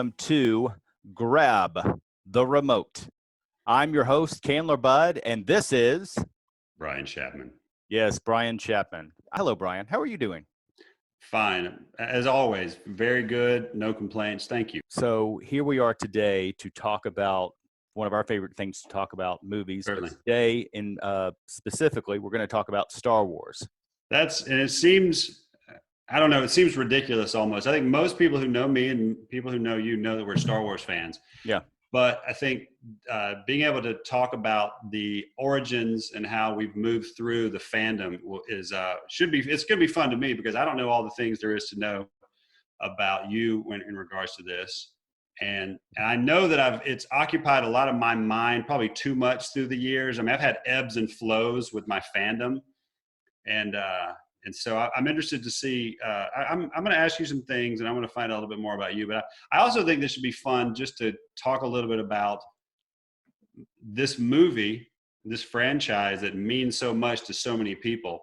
welcome to Grab the Remote. I'm your host, Candler Budd, and this is Brian Chapman. Yes, Brian Chapman. Hello, Brian. How are you doing? Fine. As always, very good. No complaints. Thank you. So here we are today to talk about one of our favorite things to talk about, movies. Certainly. But today, specifically, we're going to talk about Star Wars. And it seems, I don't know, it seems ridiculous almost. I think most people who know me and people who know you know that we're Star Wars fans. Yeah. But I think being able to talk about the origins and how we've moved through the fandom it's going to be fun to me because I don't know all the things there is to know about you in regards to this. And I know that it's occupied a lot of my mind, probably too much through the years. I mean, I've had ebbs and flows with my fandom. And so I'm interested to see, I'm going to ask you some things and I'm going to find out a little bit more about you. But I also think this should be fun just to talk a little bit about this movie, this franchise that means so much to so many people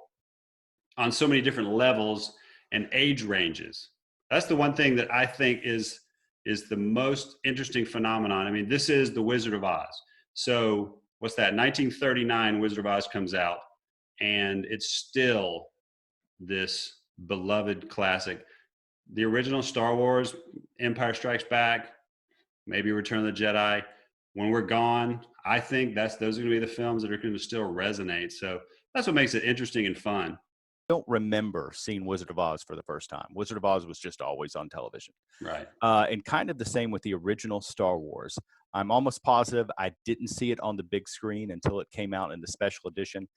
on so many different levels and age ranges. That's the one thing that I think is the most interesting phenomenon. I mean, this is The Wizard of Oz. So what's that? 1939 Wizard of Oz comes out and it's still this beloved classic. The original Star Wars, Empire Strikes Back, maybe Return of the Jedi. When we're gone, I think those are going to be the films that are going to still resonate. So that's what makes it interesting and fun. I don't remember seeing Wizard of Oz for the first time. Wizard of Oz was just always on television. Right. And kind of the same with the original Star Wars. I'm almost positive I didn't see it on the big screen until it came out in the special edition.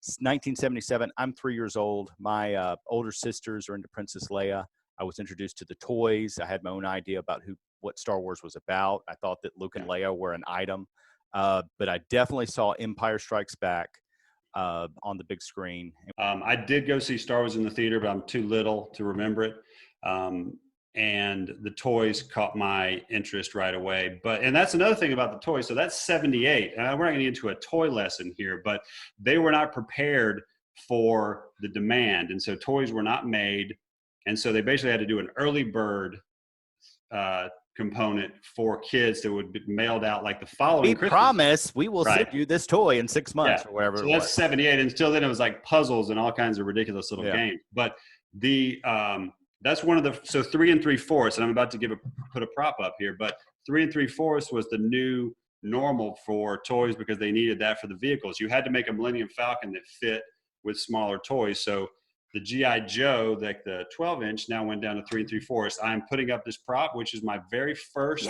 1977, I'm 3 years old. My older sisters are into Princess Leia. I was introduced to the toys. I had my own idea about what Star Wars was about. I thought that Luke and Leia were an item. But I definitely saw Empire Strikes Back on the big screen. I did go see Star Wars in the theater, but I'm too little to remember it. And the toys caught my interest right away. And that's another thing about the toys. So that's 78. And we're not going to get into a toy lesson here, but they were not prepared for the demand. And so toys were not made. And so they basically had to do an early bird component for kids that would be mailed out like the following Christmas. Promise we will send you this toy in 6 months or whatever. So that's 78. And until then it was like puzzles and all kinds of ridiculous little games. But that's one of the, so 3 3/4, and I'm about to put a prop up here, but 3 3/4 was the new normal for toys because they needed that for the vehicles. You had to make a Millennium Falcon that fit with smaller toys. So the G.I. Joe, like the 12-inch, now went down to 3 3/4. I'm putting up this prop, which is my very first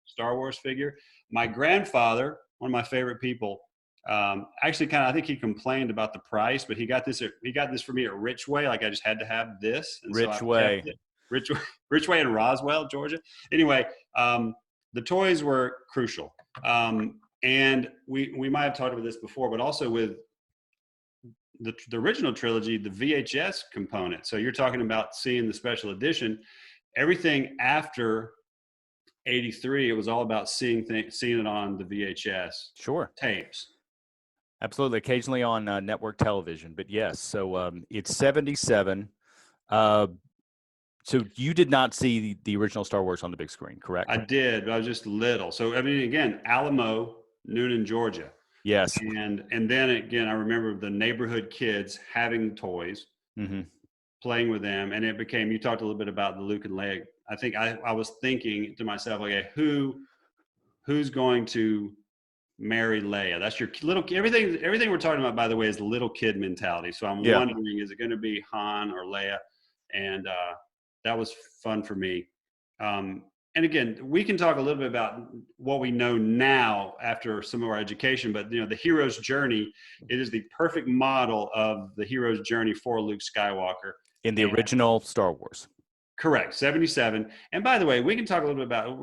Star Wars figure. My grandfather, one of my favorite people, actually I think he complained about the price, but he got this for me at Richway. Like I just had to have this. And Richway. So Richway in Roswell, Georgia. Anyway, the toys were crucial. And we might have talked about this before, but also with the original trilogy, the VHS component. So you're talking about seeing the special edition. Everything after 83, it was all about seeing it on the VHS tapes. Absolutely. Occasionally on network television, but yes. So it's 77. So you did not see the original Star Wars on the big screen, correct? I did, but I was just little. So, I mean, again, Alamo, Noonan, Georgia. Yes. And then again, I remember the neighborhood kids having toys, playing with them. And it became, you talked a little bit about the Luke and Leia. I think I was thinking to myself, okay, who's going to marry Leia? That's your little everything we're talking about, by the way, is little kid mentality. So I'm wondering, is it going to be Han or Leia? And that was fun for me. And again, we can talk a little bit about what we know now after some of our education, but the hero's journey, it is the perfect model of the hero's journey for Luke Skywalker. In the original Star Wars. Correct, 77. And by the way, we can talk a little bit about,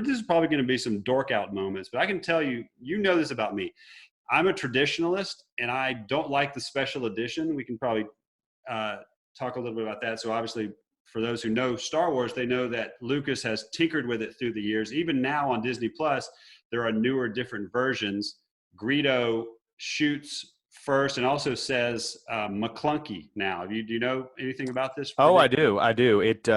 this is probably going to be some dork out moments, but I can tell you, this about me. I'm a traditionalist and I don't like the special edition. We can probably talk a little bit about that. So obviously, for those who know Star Wars, they know that Lucas has tinkered with it through the years. Even now on Disney Plus, there are newer, different versions. Greedo shoots first, and also says McClunky now. Do you know anything about this? Oh, I do. I do. It.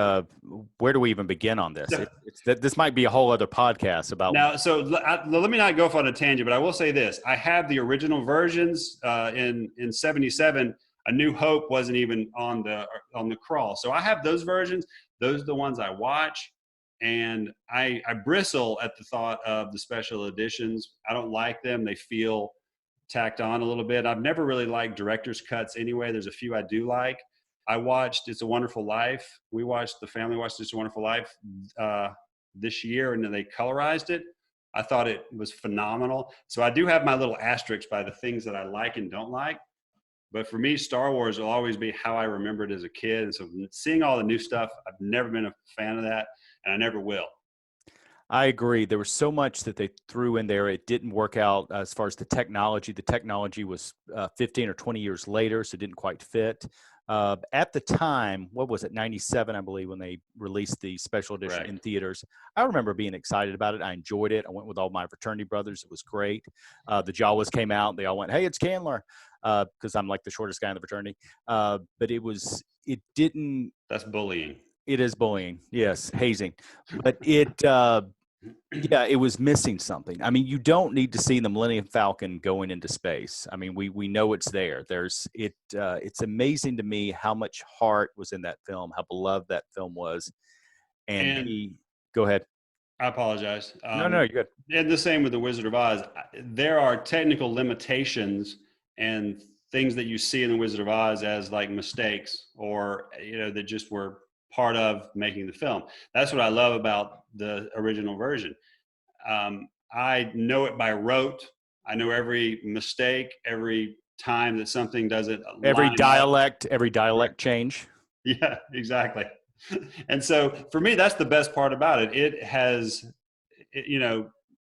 Where do we even begin on this? So, It's that this might be a whole other podcast about. now, so let me not go off on a tangent, but I will say this: I have the original versions in '77. A New Hope wasn't even on the crawl, so I have those versions. Those are the ones I watch, and I bristle at the thought of the special editions. I don't like them; they feel tacked on a little bit. I've never really liked director's cuts anyway. There's a few I do like. I watched It's a Wonderful Life. The family watched It's a Wonderful Life this year, and then they colorized it. I thought it was phenomenal. So I do have my little asterisks by the things that I like and don't like. But for me, Star Wars will always be how I remembered as a kid. And so seeing all the new stuff, I've never been a fan of that, and I never will. I agree. There was so much that they threw in there. It didn't work out as far as the technology. The technology was 15 or 20 years later, so it didn't quite fit. At the time, what was it, 97, I believe, when they released the special edition Correct. in theaters. I remember being excited about it. I enjoyed it. I went with all my fraternity brothers. It was great. The Jawas came out. They all went, hey, it's Candler, because I'm like the shortest guy in the fraternity. But it didn't. That's bullying. It is bullying. Yes, hazing. But yeah, it was missing something. I mean, you don't need to see the Millennium Falcon going into space. I mean, we know it's there. It's amazing to me how much heart was in that film, how beloved that film was. And go ahead. I apologize. No, you're good. And the same with The Wizard of Oz. There are technical limitations and things that you see in The Wizard of Oz as like mistakes, or that just were part of making the film. That's what I love about the original version. I know it by rote. I know every mistake, every time that something doesn't every dialect Right. change. Yeah, exactly. And so for me, that's the best part about it. It has,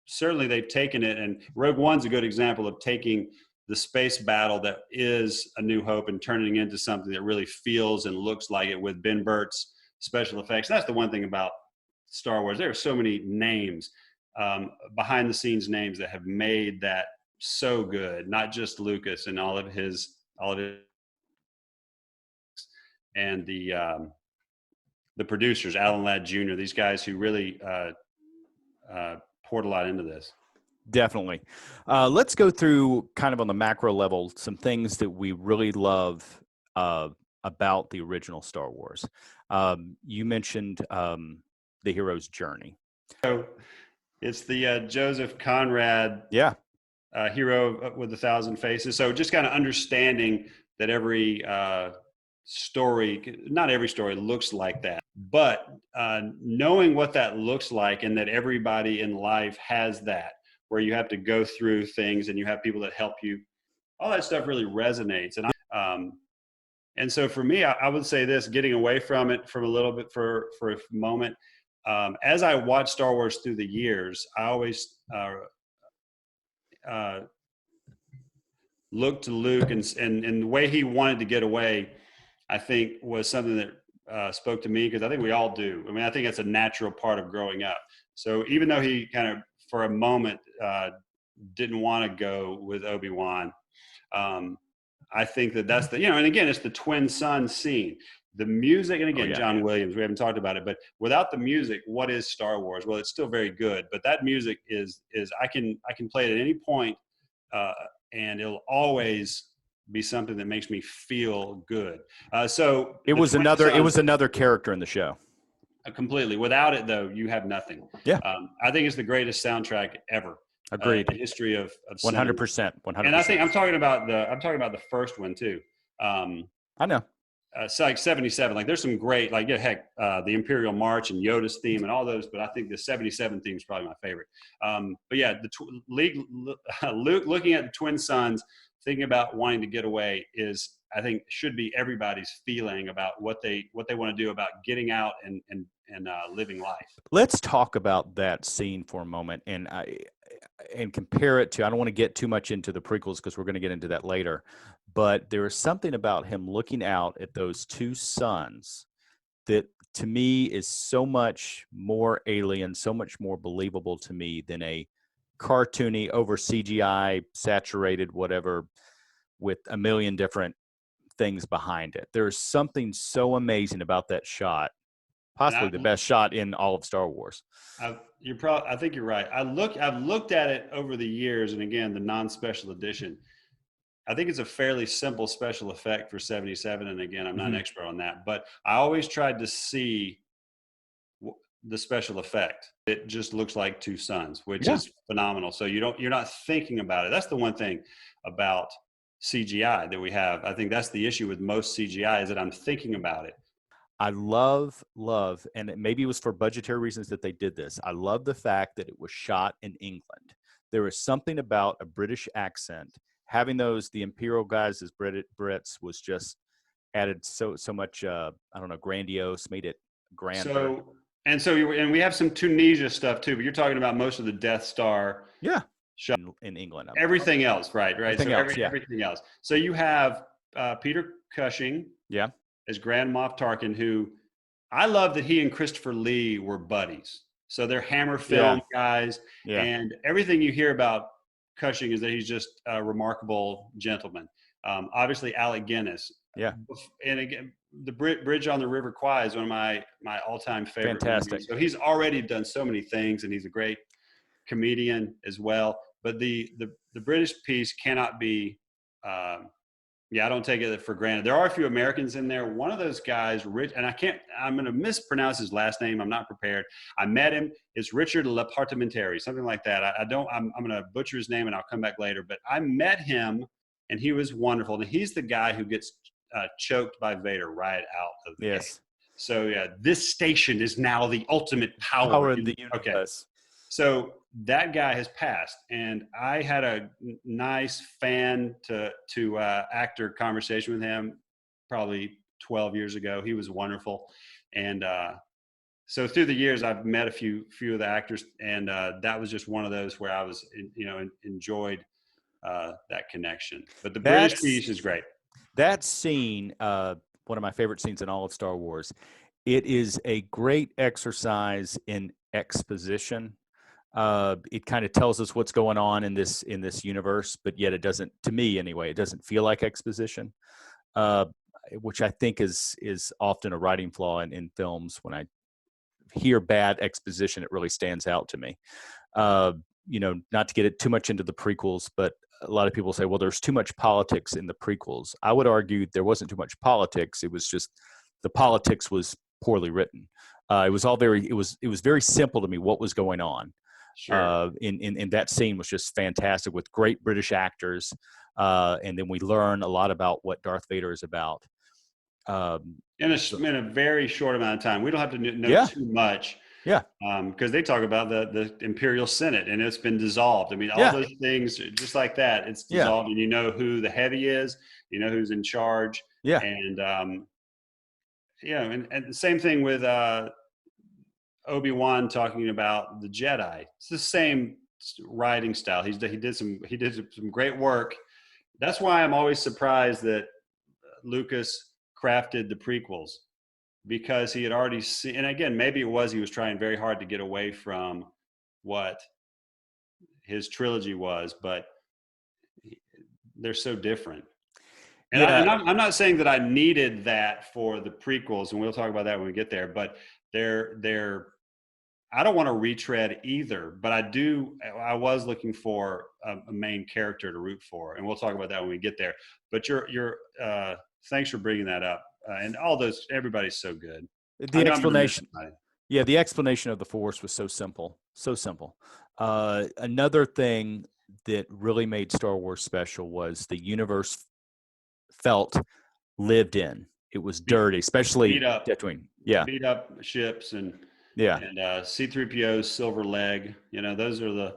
certainly they've taken it, and Rogue One's a good example of taking the space battle that is A New Hope and turning it into something that really feels and looks like it, with Ben Burtt's special effects. That's the one thing about Star Wars. There are so many names, behind the scenes names, that have made that so good. Not just Lucas and all of his, and the producers, Alan Ladd Jr., these guys who really poured a lot into this. Definitely. Let's go through kind of on the macro level some things that we really love about the original Star Wars. You mentioned the hero's journey. So it's the Joseph Conrad hero with 1,000 faces. So just kind of understanding that every story, not every story looks like that, but knowing what that looks like, and that everybody in life has that, where you have to go through things and you have people that help you, all that stuff really resonates. And so for me, I would say this, getting away from it from a little bit for a moment, as I watch Star Wars through the years, I always look to Luke, and the way he wanted to get away, I think, was something that spoke to me, because I think we all do. I mean, I think that's a natural part of growing up. So even though he kind of, for a moment, didn't want to go with Obi-Wan, I think that's the, and again, it's the twin sun scene. The music, and again, John Williams, we haven't talked about it, but without the music, what is Star Wars? Well, it's still very good, but that music is I can play it at any point, and it'll always be something that makes me feel good. So it was another character in the show. Completely. Without it, though, you have nothing. Yeah. I think it's the greatest soundtrack ever. Agreed. In the history of 100%. 100%. And I think I'm talking about the first one too. I know. So like 77, like there's some great, like, the Imperial March and Yoda's theme and all those, but I think the 77 theme is probably my favorite. But yeah, Luke looking at the twin suns, thinking about wanting to get away, is, I think, should be everybody's feeling about what they want to do about getting out and living life. Let's talk about that scene for a moment, and compare it to, I don't want to get too much into the prequels because we're going to get into that later, but there is something about him looking out at those two suns that to me is so much more alien, so much more believable to me than a cartoony, over CGI, saturated, whatever with a million different things behind it. There's something so amazing about that shot, And possibly the best shot in all of Star Wars. I think you're right. I've looked at it over the years, and again, the non-special edition. I think it's a fairly simple special effect for 77. And again, I'm not an expert on that, but I always tried to see the special effect. It just looks like two suns, which is phenomenal. So you're not thinking about it. That's the one thing about CGI that we have. I think that's the issue with most CGI, is that I'm thinking about it. I love, and maybe it was for budgetary reasons that they did this. I love the fact that it was shot in England. There is something about a British accent. Having the Imperial guys as Brits was just added so much, I don't know, grandiose, made it grander. And we have some Tunisia stuff too, but you're talking about most of the Death Star. Yeah. In England. Everything else, right? Everything else. So you have Peter Cushing. Yeah. As Grand Moff Tarkin, who I love that he and Christopher Lee were buddies. So they're Hammer film guys. Yeah. And everything you hear about Cushing is that he's just a remarkable gentleman. Obviously, Alec Guinness. Yeah. And again, the Bridge on the River Kwai is one of my all-time favorite Fantastic movies. So he's already done so many things, and he's a great comedian as well. But the British piece cannot be I don't take it for granted. There are a few Americans in there. One of those guys, and I'm going to mispronounce his last name. I'm not prepared. I met him. It's Richard Lepartimentary, something like that. I'm going to butcher his name, and I'll come back later. But I met him, and he was wonderful. And he's the guy who gets choked by Vader right out of the game. So this station is now the ultimate power in the universe. Okay. So that guy has passed, and I had a nice fan to actor conversation with him probably 12 years ago. He was wonderful. And so through the years, I've met a few of the actors, and that was just one of those where I was, enjoyed that connection. But the British piece is great. That scene, one of my favorite scenes in all of Star Wars. It is a great exercise in exposition. It kind of tells us what's going on in this universe, but yet it doesn't, to me anyway, it doesn't feel like exposition, which I think is often a writing flaw in films. When I hear bad exposition, it really stands out to me. Not to get it too much into the prequels, but a lot of people say, well, there's too much politics in the prequels. I would argue there wasn't too much politics. It was just the politics was poorly written. It was very simple to me what was going on. Sure. In that scene was just fantastic with great British actors, and then we learn a lot about what Darth Vader is about. In a very short amount of time. We don't have to know too much. Yeah. Because they talk about the Imperial Senate, and it's been dissolved. I mean, all those things, just like that, it's dissolved, and you know who the heavy is, you know who's in charge. Yeah. And and the same thing with Obi-Wan talking about the Jedi. It's the same writing style. He did some great work. That's why I'm always surprised that Lucas crafted the prequels, because he had already seen, and again, maybe he was trying very hard to get away from what his trilogy was, but they're so different. And I'm not saying that I needed that for the prequels, and we'll talk about that when we get there, but I don't want to retread either, but I was looking for a main character to root for, and we'll talk about that when we get there. But thanks for bringing that up. And all those, everybody's so good. The explanation. Yeah. The explanation of the Force was so simple. Another thing that really made Star Wars special was the universe felt lived in. It was dirty, especially Tatooine. Yeah. Beat up ships and C-3PO's silver leg, those are the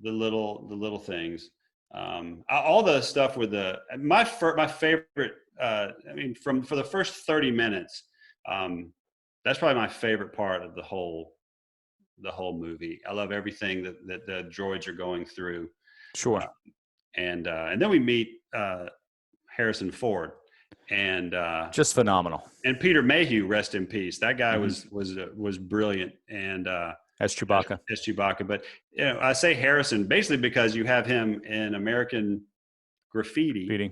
little things. All the stuff with my favorite, for the first 30 minutes, that's probably my favorite part of the whole movie. I love everything that the droids are going through. Sure. And then we meet Harrison Ford, and just phenomenal. And Peter Mayhew, rest in peace. That guy was brilliant, and as Chewbacca. But I say Harrison basically because you have him in American Graffiti. Feeding,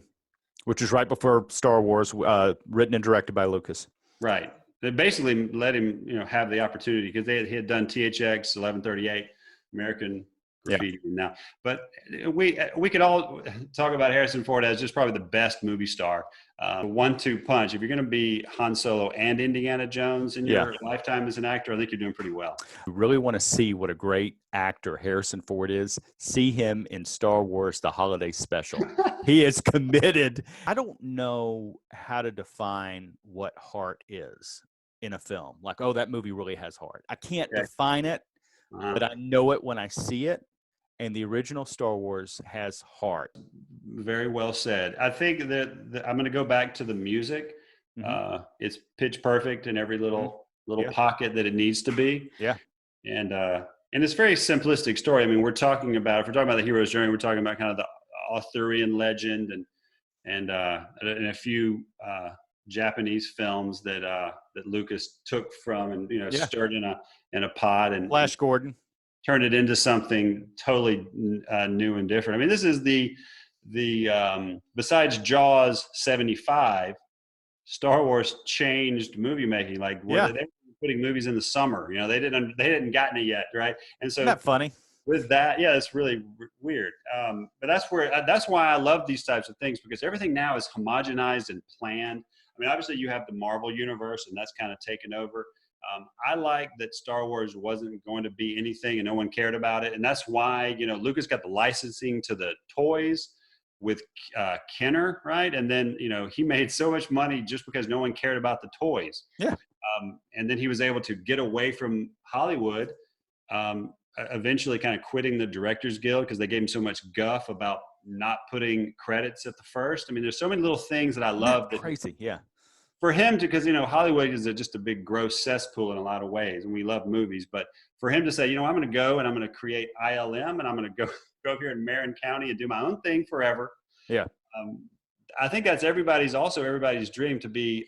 which is right before Star Wars, written and directed by Lucas. Right. They basically let him, have the opportunity because he had done THX 1138, American Yeah. Graffiti now. But we could all talk about Harrison Ford as just probably the best movie star. 1-2 punch. If you're going to be Han Solo and Indiana Jones in your lifetime as an actor, I think you're doing pretty well. You really want to see what a great actor Harrison Ford is. See him in Star Wars: The Holiday Special. He is committed. I don't know how to define what heart is in a film. Like, oh, that movie really has heart. I can't define it, but I know it when I see it. And the original Star Wars has heart. Very well said. I think that I'm going to go back to the music. It's pitch perfect in every little pocket that it needs to be. Yeah. And it's a very simplistic story. I mean, if we're talking about the hero's journey, we're talking about kind of the Arthurian legend and a few Japanese films that Lucas took from and stirred in a pot and Flash Gordon turned it into something totally new and different. I mean, this is the besides Jaws 75, Star Wars changed movie making. Like, they were putting movies in the summer. They hadn't gotten it yet, right? And so, isn't that funny? With that, it's really weird. But that's why I love these types of things, because everything now is homogenized and planned. I mean, obviously you have the Marvel universe, and that's kind of taken over. I like that Star Wars wasn't going to be anything and no one cared about it. And that's why, Lucas got the licensing to the toys with Kenner, right? And then, he made so much money just because no one cared about the toys. Yeah. And then he was able to get away from Hollywood, eventually kind of quitting the Directors Guild because they gave him so much guff about not putting credits at the first. I mean, there's so many little things that I love. Crazy, yeah. For him to, because Hollywood is just a big gross cesspool in a lot of ways, and we love movies. But for him to say, I'm going to go and I'm going to create ILM, and I'm going to go up here in Marin County and do my own thing forever. Yeah. I think that's everybody's dream, to be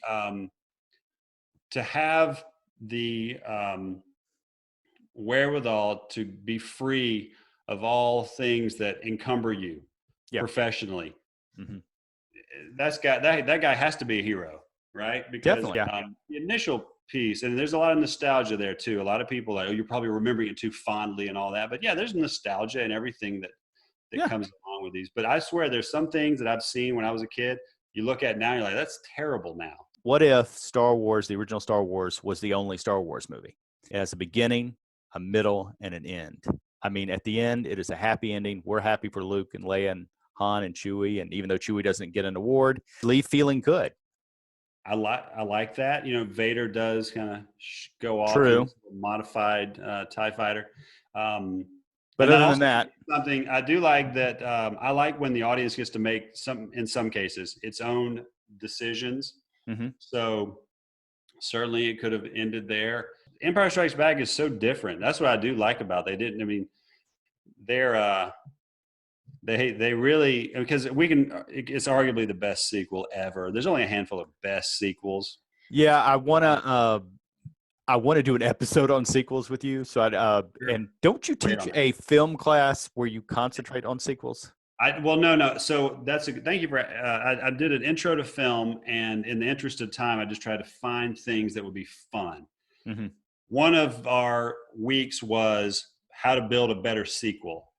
to have the wherewithal to be free of all things that encumber you professionally. Mm-hmm. That guy has to be a hero. Right? Because the initial piece, and there's a lot of nostalgia there too. A lot of people are like, you're probably remembering it too fondly and all that. But there's nostalgia and everything that comes along with these. But I swear there's some things that I've seen when I was a kid, you look at now, you're like, that's terrible now. What if Star Wars, the original Star Wars, was the only Star Wars movie? It has a beginning, a middle, and an end. I mean, at the end, it is a happy ending. We're happy for Luke and Leia and Han and Chewie. And even though Chewie doesn't get an award, leave feeling good. I like that. Vader does kind of go off. True. Into a modified TIE fighter. But other than that, something I do like that. I like when the audience gets to make in some cases, its own decisions. Mm-hmm. So certainly it could have ended there. Empire Strikes Back is so different. That's what I do like about it. They really, because it's arguably the best sequel ever. There's only a handful of best sequels. Yeah, I want to do an episode on sequels with you. So Sure. And don't you teach a film class where you concentrate on sequels? No. So thank you for, I did an intro to film, and in the interest of time, I just tried to find things that would be fun. Mm-hmm. One of our weeks was how to build a better sequel.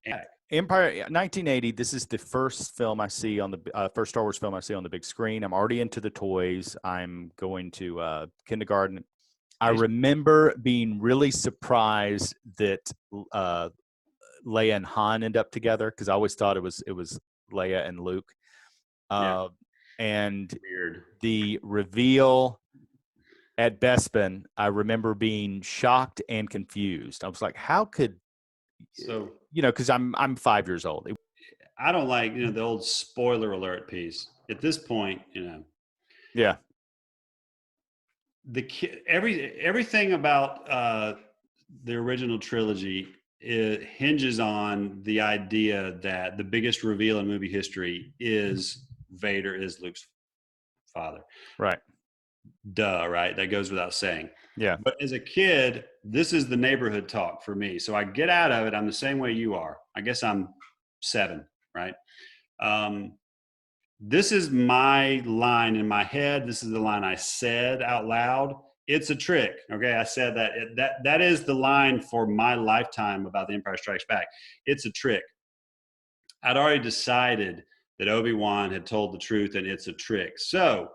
Empire 1980. This is the first film I see on the first Star Wars film I see on the big screen. I'm already into the toys. I'm going to kindergarten. I remember being really surprised that Leia and Han end up together, because I always thought it was Leia and Luke. And weird. The reveal at Bespin, I remember being shocked and confused. I was like, how could because I'm 5 years old. I don't like the old spoiler alert piece at this point. Yeah. Everything about the original trilogy, it hinges on the idea that the biggest reveal in movie history is Vader is Luke's father. Right. Duh, right? That goes without saying. Yeah. But as a kid, this is the neighborhood talk for me. So I get out of it. I'm the same way you are. I guess I'm 7, right? this is my line in my head. This is the line I said out loud. It's a trick. Okay. I said that that is the line for my lifetime about The Empire Strikes Back. It's a trick. I'd already decided that Obi-Wan had told the truth and it's a trick. So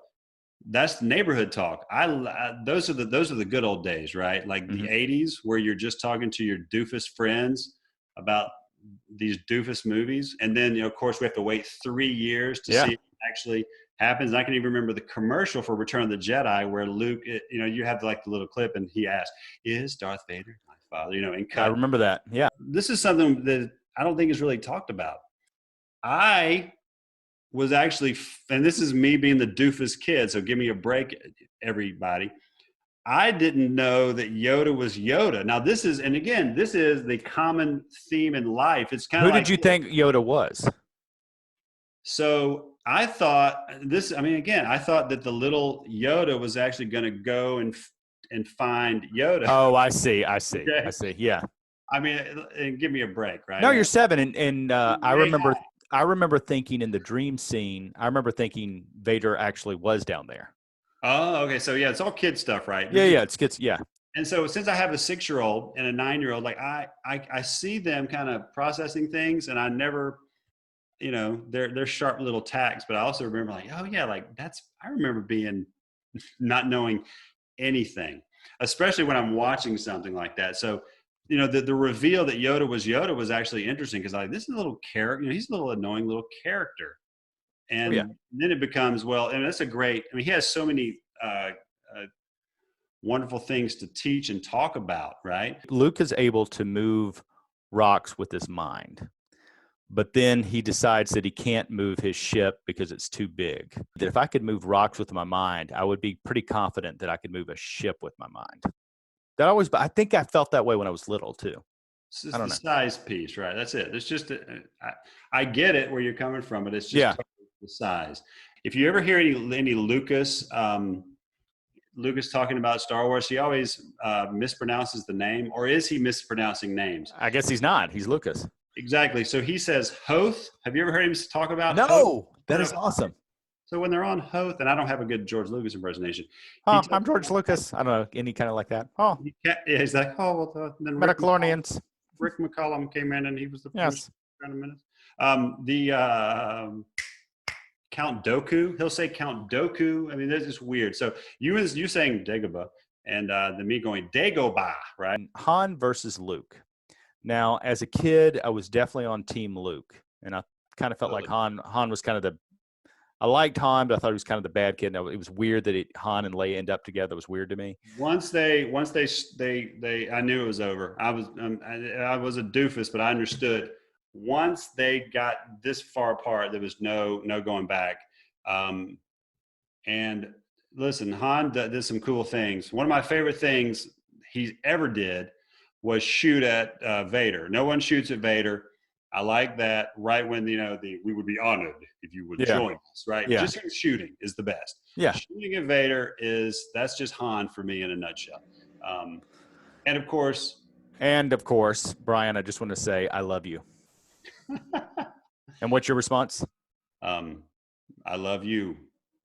that's the neighborhood talk. Those are the good old days, right? Like the 80s where you're just talking to your doofus friends about these doofus movies. And then, of course, we have to wait 3 years to see if it actually happens. I can even remember the commercial for Return of the Jedi where Luke, you have like the little clip and he asked, "Is Darth Vader my father?" And cut. I remember that. Yeah. This is something that I don't think is really talked about. I was actually, and this is me being the doofus kid, so give me a break, everybody. I didn't know that Yoda was Yoda. Now this is the common theme in life. It's kind of Who did you think Yoda was? So I thought I thought that the little Yoda was actually going to go and find Yoda. Oh, I see. Okay? I see. Yeah. I mean, and give me a break, right? No, you're 7, and I remember thinking in the dream scene, I remember thinking Vader actually was down there. Oh, okay. So yeah, it's all kid stuff, right? Yeah, it's kids. Yeah. And so since I have a 6-year-old and a 9-year-old, like I see them kind of processing things, and I never, they're sharp little tacks. But I also remember like, oh yeah, like I remember being not knowing anything, especially when I'm watching something like that. So the reveal that Yoda was actually interesting because like this is a little character, he's a little annoying little character. And then it becomes, and that's he has so many wonderful things to teach and talk about, right? Luke is able to move rocks with his mind, but then he decides that he can't move his ship because it's too big. That if I could move rocks with my mind, I would be pretty confident that I could move a ship with my mind. I think I felt that way when I was little too. It's just the size piece, right? That's it. It's just, I get it where you're coming from, but it's just the size. If you ever hear any Lucas talking about Star Wars, he always mispronounces the name, or is he mispronouncing names? I guess he's not. He's Lucas. Exactly. So he says Hoth. Have you ever heard him talk about? No, Hoth? That is awesome. So when they're on Hoth, and I don't have a good George Lucas impersonation. Oh, I'm George Lucas. I don't know, any kind of like that. Oh, he's like, then Metachlorians. Rick McCollum came in, and he was the first kind of minutes. Count Dooku. He'll say Count Dooku. I mean, that's just weird. So you saying Dagobah, and then me going Dagobah, right? Han versus Luke. Now, as a kid, I was definitely on Team Luke, and I kind of felt like Han was kind of I liked Han, but I thought he was kind of the bad kid. And it was weird that Han and Leia end up together. It was weird to me. Once they, I knew it was over. I was a doofus, but I understood. Once they got this far apart, there was no going back. And listen, Han did some cool things. One of my favorite things he ever did was shoot at Vader. No one shoots at Vader. I like that. Right when we would be honored if you would join us. Right? Yeah. Just shooting is the best. Yeah. Shooting at Vader that's just Han for me in a nutshell. And of course, Brian, I just want to say I love you. And what's your response? I love you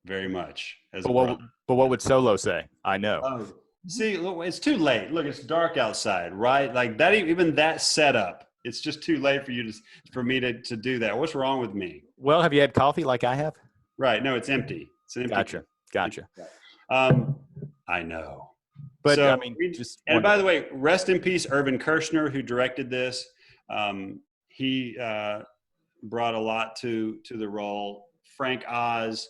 very much. But what would Solo say? I know. See, look, it's too late. Look, it's dark outside, right? Like that. Even that setup. It's just too late for me to do that. What's wrong with me? Well, have you had coffee like I have? Right. No, it's empty. It's an empty. Gotcha. I know. But so, by the way, rest in peace, Irvin Kershner, who directed this. He brought a lot to the role. Frank Oz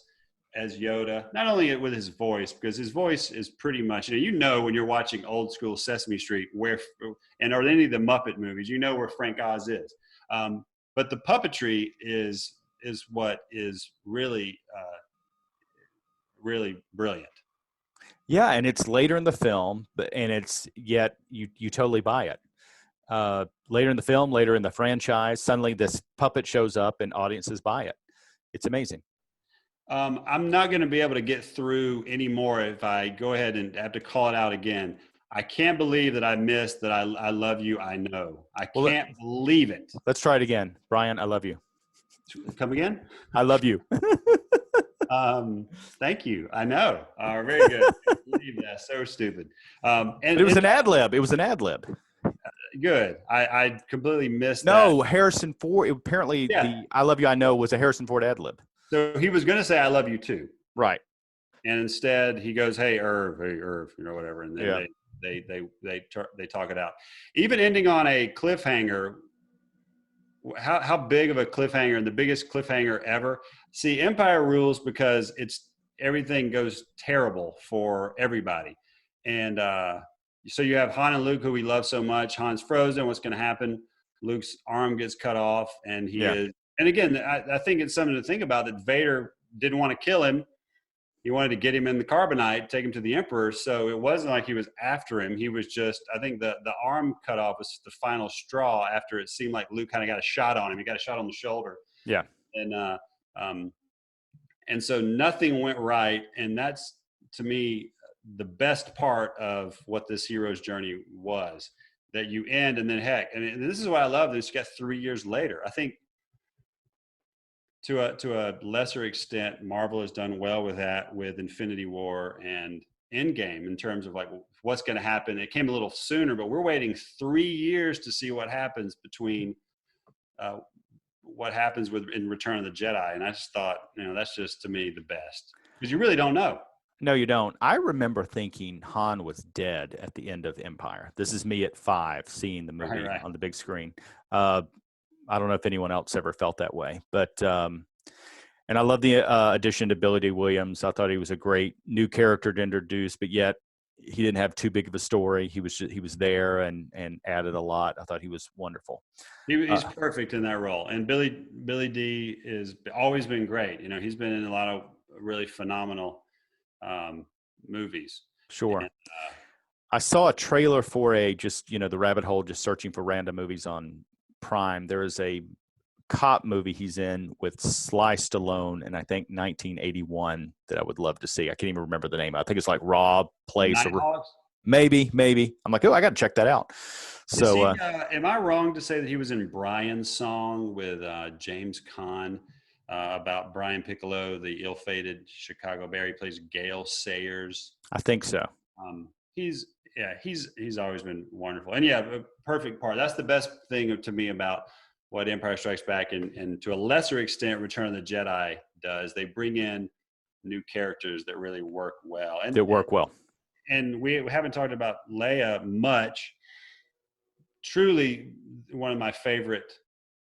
as Yoda, not only with his voice, because his voice is pretty much, when you're watching old school Sesame Street or any of the Muppet movies, where Frank Oz is. But the puppetry is what is really, really brilliant. Yeah, and it's later in the film, yet you totally buy it. Later in the film, later in the franchise, suddenly this puppet shows up and audiences buy it. It's amazing. I'm not going to be able to get through anymore if I go ahead and have to call it out again. I can't believe that I missed that I love you. I know. I can't believe it. Let's try it again. Brian, I love you. Come again? I love you. Thank you. I know. Very good. I believe that. So stupid. But it was an ad lib. It was an ad lib. Good. I completely missed that. No, Harrison Ford. Apparently, the "I love you, I know" was a Harrison Ford ad lib. So he was going to say "I love you too," right? And instead he goes, "Hey Irv, whatever," and then they talk it out. Even ending on a cliffhanger. How big of a cliffhanger, and the biggest cliffhanger ever? See, Empire rules because everything goes terrible for everybody, and so you have Han and Luke, who we love so much. Han's frozen. What's going to happen? Luke's arm gets cut off, and he is. And again, I think it's something to think about, that Vader didn't want to kill him. He wanted to get him in the carbonite, take him to the Emperor. So it wasn't like he was after him. He was just, I think the arm cut off was the final straw after it seemed like Luke kind of got a shot on him. He got a shot on the shoulder. Yeah. And so nothing went right. And that's, to me, the best part of what this hero's journey was, that you end, and then and this is what I love, that you got 3 years later. I think to a lesser extent, Marvel has done well with that, with Infinity War and Endgame, in terms of like what's going to happen. It came a little sooner, but we're waiting 3 years to see what happens between what happens in Return of the Jedi. And I just thought, that's just, to me, the best, because you really don't know. No, you don't. I remember thinking Han was dead at the end of Empire. This is me at 5 seeing the movie on the big screen. I don't know if anyone else ever felt that way, but and I love the addition to Billy D. Williams. I thought he was a great new character to introduce, but yet he didn't have too big of a story. He was there and added a lot. I thought he was wonderful. He's perfect in that role, and Billy D. has always been great. He's been in a lot of really phenomenal movies. Sure. And, I saw a trailer for the rabbit hole, just searching for random movies on Prime. There is a cop movie he's in with Sly Stallone, and I think 1981, that I would love to see. I can't even remember the name. I think it's like Raw Place. Maybe. I'm like, I got to check that out. So, am I wrong to say that he was in Brian's Song with James Caan about Brian Piccolo, the ill-fated Chicago Bear? He plays Gale Sayers. I think so. He's always been wonderful, and a perfect part. That's the best thing to me about what Empire Strikes Back, and to a lesser extent Return of the Jedi does. They bring in new characters that really work well. And we haven't talked about Leia much. Truly one of my favorite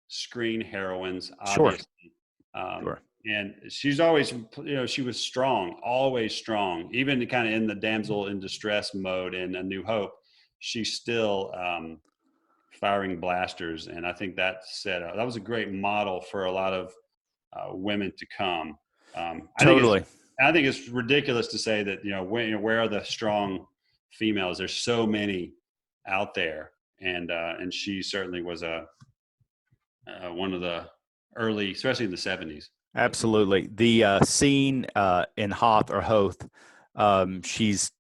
screen heroines, obviously. Sure. And she's always, she was strong, always strong, even kind of in the damsel in distress mode in A New Hope. She's still firing blasters. And I think that was a great model for a lot of women to come. Totally. I think it's ridiculous to say that, where are the strong females? There's so many out there. And she certainly was one of the early, especially in the 70s. Absolutely. The scene in Hoth, she's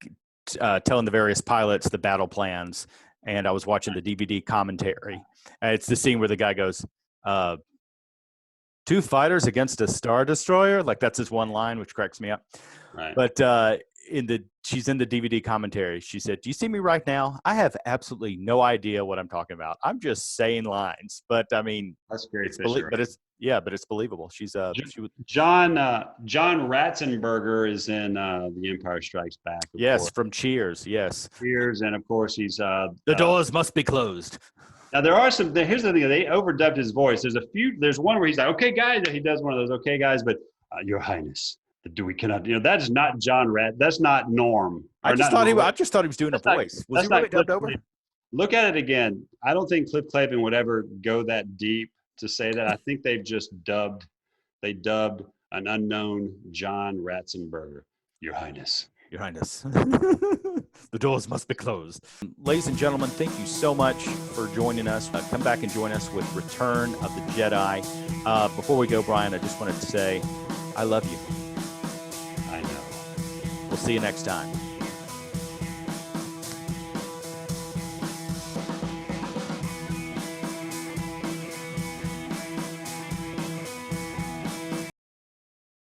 telling the various pilots the battle plans, and I was watching the DVD commentary. It's the scene where the guy goes, 2 fighters against a Star Destroyer. Like, that's his one line, which cracks me up. Right. But she's in the DVD commentary. She said, "Do you see me right now? I have absolutely no idea what I'm talking about. I'm just saying lines." But I mean, that's great. But it's believable. She's John Ratzenberger is in The Empire Strikes Back. Yes, from Cheers. Yes, Cheers, and of course he's the doors must be closed. Now there are some. Here's the thing: they overdubbed his voice. There's one where he's like, "Okay, guys," he does one of those "Okay, guys," but Your Highness. We cannot. That's not John Rat. That's not Norm. I just thought he was doing a voice. Was he really dubbed over? Look at it again. I don't think Cliff Clavin would ever go that deep to say that. I think they've just dubbed. They dubbed an unknown John Ratzenberger. Your Highness. Your Highness. The doors must be closed. Ladies and gentlemen, thank you so much for joining us. Come back and join us with Return of the Jedi. Before we go, Brian, I just wanted to say I love you. I know. We'll see you next time.